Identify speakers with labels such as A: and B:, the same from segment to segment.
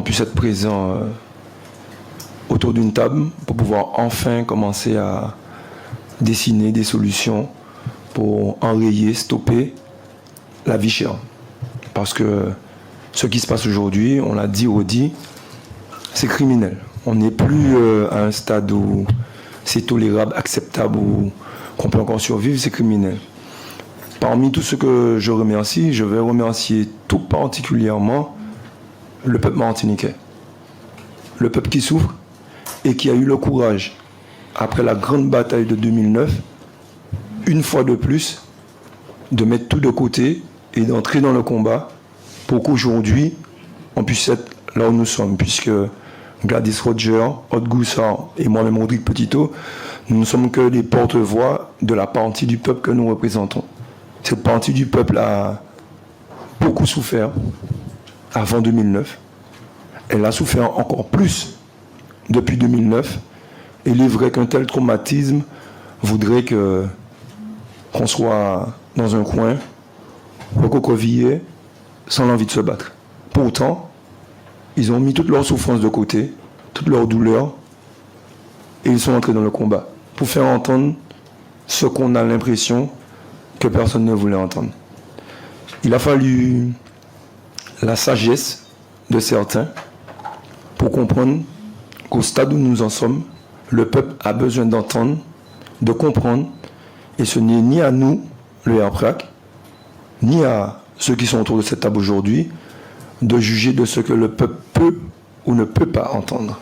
A: on puisse être présent autour d'une table pour pouvoir enfin commencer à dessiner des solutions pour enrayer, stopper la vie chère. Parce que ce qui se passe aujourd'hui, on l'a dit, redit, c'est criminel. On n'est plus à un stade où c'est tolérable, acceptable, ou qu'on peut encore survivre, c'est criminel. Parmi tout ce que je remercie, je vais remercier tout particulièrement le peuple martiniquais. Le peuple qui souffre et qui a eu le courage, après la grande bataille de 2009, une fois de plus, de mettre tout de côté et d'entrer dans le combat pour qu'aujourd'hui, on puisse être là où nous sommes, puisque Gladys Roger, Aude Goussard et moi-même Rodrigue Petitot, nous ne sommes que des porte-voix de la partie du peuple que nous représentons. Cette partie du peuple a beaucoup souffert avant 2009. Elle a souffert encore plus depuis 2009. Et il est vrai qu'un tel traumatisme voudrait qu'on soit dans un coin, recroquevillé, sans l'envie de se battre. Pourtant, ils ont mis toute leur souffrance de côté, toute leur douleur, et ils sont entrés dans le combat pour faire entendre ce qu'on a l'impression que personne ne voulait entendre. Il a fallu la sagesse de certains pour comprendre qu'au stade où nous en sommes, le peuple a besoin d'entendre, de comprendre, et ce n'est ni à nous, le RPRAC, ni à ceux qui sont autour de cette table aujourd'hui, de juger de ce que le peuple peut ou ne peut pas entendre.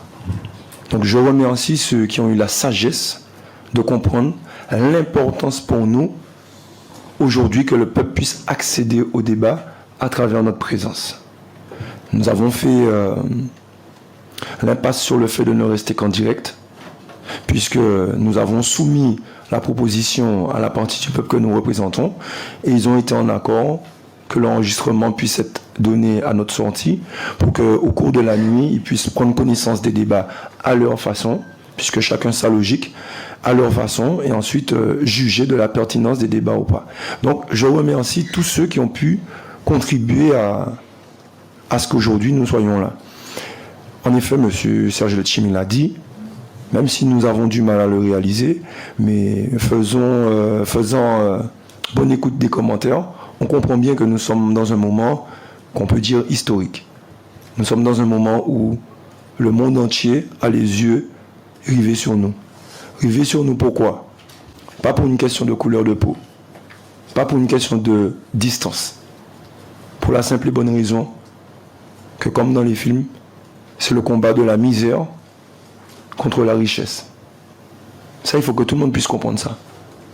A: Donc je remercie ceux qui ont eu la sagesse de comprendre l'importance pour nous aujourd'hui que le peuple puisse accéder au débat à travers notre présence. Nous avons fait l'impasse sur le fait de ne rester qu'en direct, puisque nous avons soumis la proposition à la partie du peuple que nous représentons, et ils ont été en accord que l'enregistrement puisse être donné à notre sortie, pour qu'au cours de la nuit, ils puissent prendre connaissance des débats à leur façon, puisque chacun sa logique, à leur façon, et ensuite juger de la pertinence des débats ou pas. Donc je remercie tous ceux qui ont pu contribuer à ce qu'aujourd'hui nous soyons là. En effet, M. Serge Letchimy l'a dit, même si nous avons du mal à le réaliser, mais faisant bonne écoute des commentaires, on comprend bien que nous sommes dans un moment qu'on peut dire historique. Nous sommes dans un moment où le monde entier a les yeux rivés sur nous. Rivés sur nous pourquoi? Pas pour une question de couleur de peau, pas pour une question de distance. Pour la simple et bonne raison que, comme dans les films, c'est le combat de la misère contre la richesse. Ça, il faut que tout le monde puisse comprendre ça.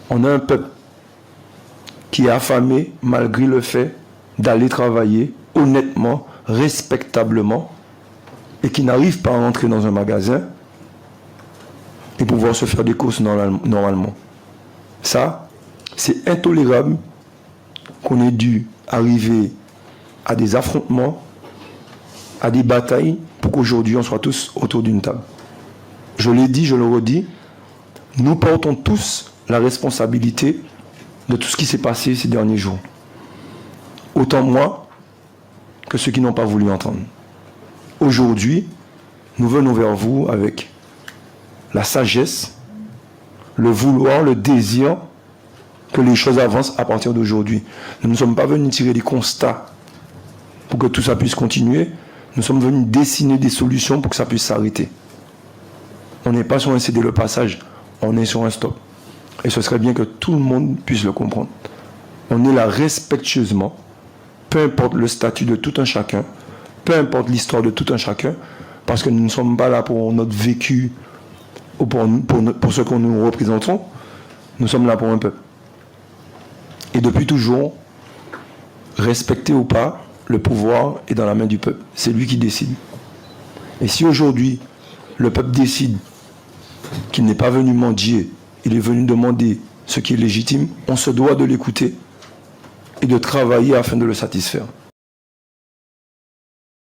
A: On a un peuple qui est affamé malgré le fait d'aller travailler honnêtement, respectablement, et qui n'arrive pas à entrer dans un magasin et pouvoir se faire des courses normalement. Ça, c'est intolérable qu'on ait dû arriver à des affrontements, à des batailles, pour qu'aujourd'hui on soit tous autour d'une table. Je l'ai dit, je le redis, nous portons tous la responsabilité de tout ce qui s'est passé ces derniers jours. Autant moi que ceux qui n'ont pas voulu entendre. Aujourd'hui, nous venons vers vous avec la sagesse, le vouloir, le désir que les choses avancent à partir d'aujourd'hui. Nous ne sommes pas venus tirer des constats pour que tout ça puisse continuer. Nous sommes venus dessiner des solutions pour que ça puisse s'arrêter. On n'est pas sur un céder le passage, on est sur un stop. Et ce serait bien que tout le monde puisse le comprendre. On est là respectueusement, peu importe le statut de tout un chacun, peu importe l'histoire de tout un chacun, parce que nous ne sommes pas là pour notre vécu ou pour ce que nous représentons, nous sommes là pour un peuple. Et depuis toujours, respecter ou pas, le pouvoir est dans la main du peuple. C'est lui qui décide. Et si aujourd'hui, le peuple décide qu'il n'est pas venu mendier, il est venu demander ce qui est légitime, on se doit de l'écouter et de travailler afin de le satisfaire.